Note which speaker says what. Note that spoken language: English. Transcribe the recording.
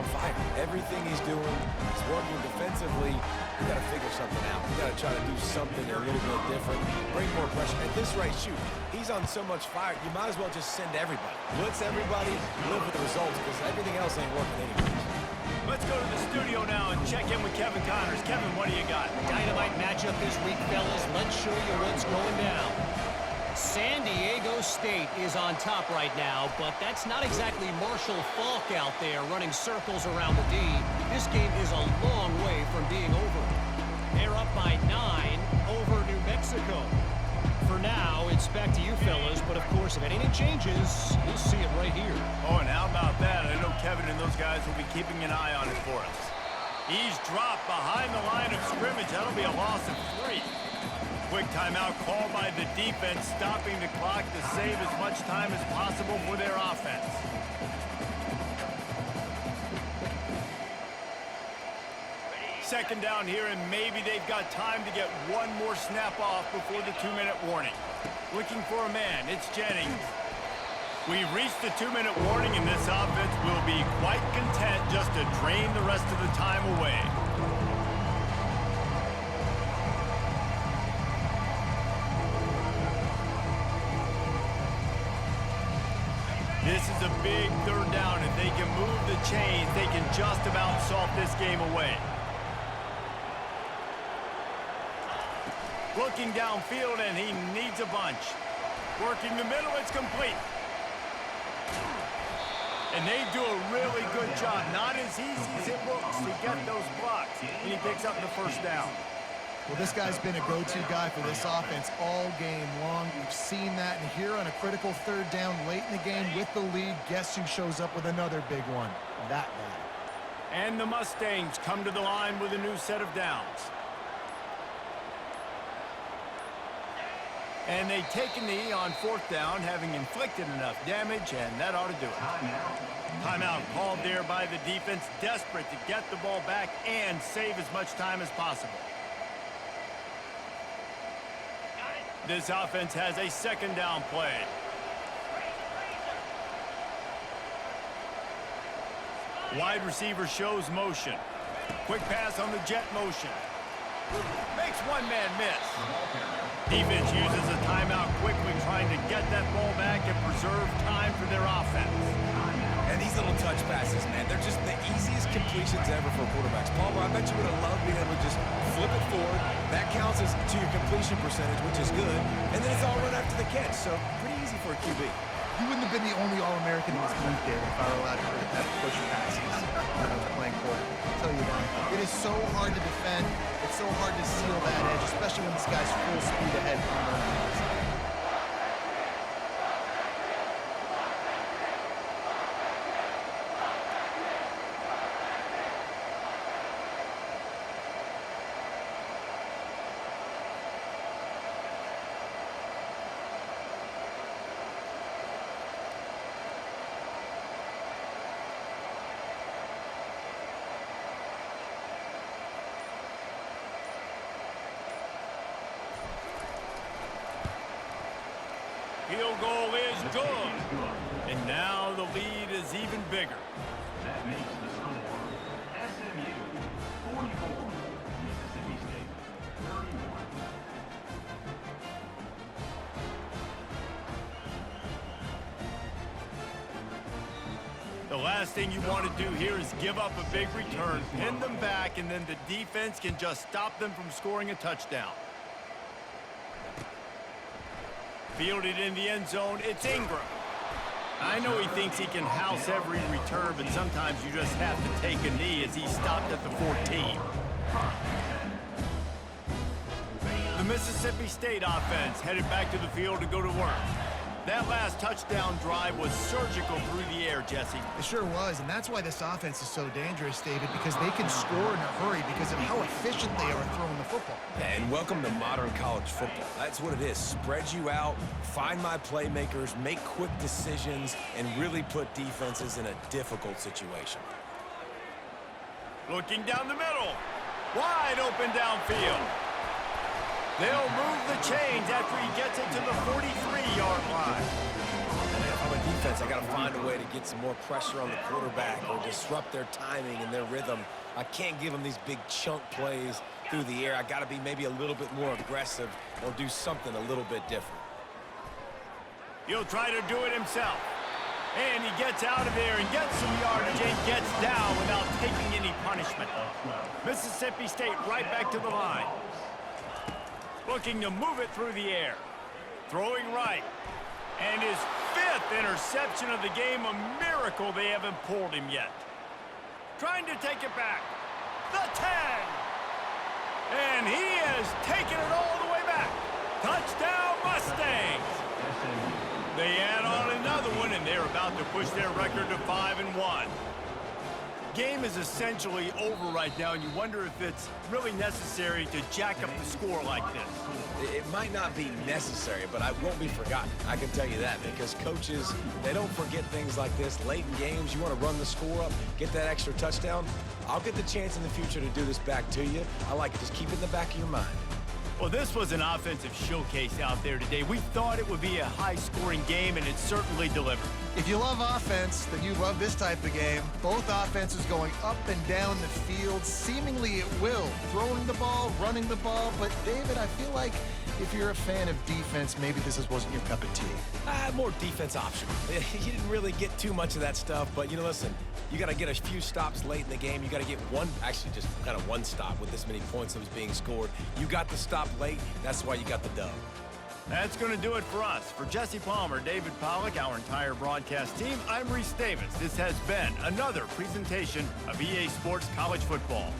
Speaker 1: on fire. Everything he's doing, he's working defensively. We got to figure something out. We got to try to do something a little bit different, bring more pressure. At this rate, shoot, he's on so much fire, you might as well just send everybody. Blitz everybody, live with the results, because everything else ain't working anyways.
Speaker 2: Let's go to the studio now and check in with Kevin Connors. Kevin, what do you got?
Speaker 3: Dynamite matchup this week, fellas. Let's show you what's going down. San Diego State is on top right now, but that's not exactly Marshall Faulk out there running circles around the D. This game is a long way from being over. They're up by 9 over New Mexico. For now, it's back to you fellas, but of course, if anything changes, you'll see it right here.
Speaker 2: Oh, and how about that? I know Kevin and those guys will be keeping an eye on it for us. He's dropped behind the line of scrimmage. That'll be a loss of 3. Quick timeout called by the defense, stopping the clock to save as much time as possible for their offense. Second down here, and maybe they've got time to get one more snap off before the 2-minute warning. Looking for a man, it's Jennings. We've reached the 2-minute warning, and this offense will be quite content just to drain the rest of the time away. This is a big third down. If they can move the chains, they can just about salt this game away. Looking downfield, and he needs a bunch. Working the middle, it's complete. And they do a really good job. Not as easy as it looks to get those blocks. And he picks up the first down.
Speaker 4: Well, this guy's been a go-to guy for this offense all game long. We've seen that, and here on a critical third down late in the game with the lead, guess who shows up with another big one? That guy.
Speaker 2: And the Mustangs come to the line with a new set of downs. And they take a knee on fourth down, having inflicted enough damage, and that ought to do it. Timeout called there by the defense, desperate to get the ball back and save as much time as possible. This offense has a second down play. Wide receiver shows motion. Quick pass on the jet motion. Makes one man miss. Defense uses a timeout quickly, trying to get that ball back and preserve time for their offense.
Speaker 1: And these little touch passes, man, they're just the easiest completions ever for quarterbacks. Palmer, I bet you would have loved being able to just flip it forward. That counts as to your completion percentage, which is good. And then it's all run after the catch, so pretty easy for a QB.
Speaker 4: You wouldn't have been the only All-American in this league, David, if I were allowed to have push passes when I was playing quarterback. I'll tell you that. It is so hard to defend. It's so hard to seal that edge, especially when this guy's full speed ahead from the running.
Speaker 2: Field goal is good. And now the lead is even bigger.
Speaker 5: That makes the score SMU 44, Mississippi State 31.
Speaker 2: The last thing you want to do here is give up a big return, pin them back, and then the defense can just stop them from scoring a touchdown. Fielded in the end zone, it's Ingram. I know he thinks he can house every return, but sometimes you just have to take a knee as he stopped at the 14. The Mississippi State offense headed back to the field to go to work. That last touchdown drive was surgical through the air, Jesse.
Speaker 4: It sure was, and that's why this offense is so dangerous, David, because they can score in a hurry because of how efficient they are throwing the football.
Speaker 1: And welcome to modern college football. That's what it is. Spread you out, find my playmakers, make quick decisions, and really put defenses in a difficult situation.
Speaker 2: Looking down the middle. Wide open downfield. They'll move the chains after he gets it to the 43-yard line.
Speaker 1: And if I'm a defense, I got to find a way to get some more pressure on the quarterback or disrupt their timing and their rhythm. I can't give them these big chunk plays through the air. I got to be maybe a little bit more aggressive or do something a little bit different.
Speaker 2: He'll try to do it himself. And he gets out of there and gets some yardage and gets down without taking any punishment. Mississippi State right back to the line. Looking to move it through the air. Throwing right. And his 5th interception of the game, a miracle they haven't pulled him yet. Trying to take it back. The 10. And he has taken it all the way back. Touchdown Mustangs. They add on another one, and they're about to push their record to 5-1. Game is essentially over right now, and you wonder if it's really necessary to jack up the score like this.
Speaker 1: It might not be necessary, but I won't be forgotten. I can tell you that, because coaches, they don't forget things like this. Late in games, you want to run the score up, get that extra touchdown. I'll get the chance in the future to do this back to you. I like it. Just keep it in the back of your mind.
Speaker 2: Well, this was an offensive showcase out there today. We thought it would be a high-scoring game, and it certainly delivered.
Speaker 4: If you love offense, then you love this type of game. Both offenses going up and down the field, seemingly at will. Throwing the ball, running the ball. But, David, I feel like if you're a fan of defense, maybe this wasn't your cup of tea.
Speaker 1: More defense optional. You didn't really get too much of that stuff, but, you know, listen, you got to get a few stops late in the game. You got to get actually just kind of one stop with this many points that was being scored. You got the stop late. That's why you got the dub.
Speaker 2: That's going to do it for us. For Jesse Palmer, David Pollack, our entire broadcast team, I'm Reese Davis. This has been another presentation of EA Sports College Football.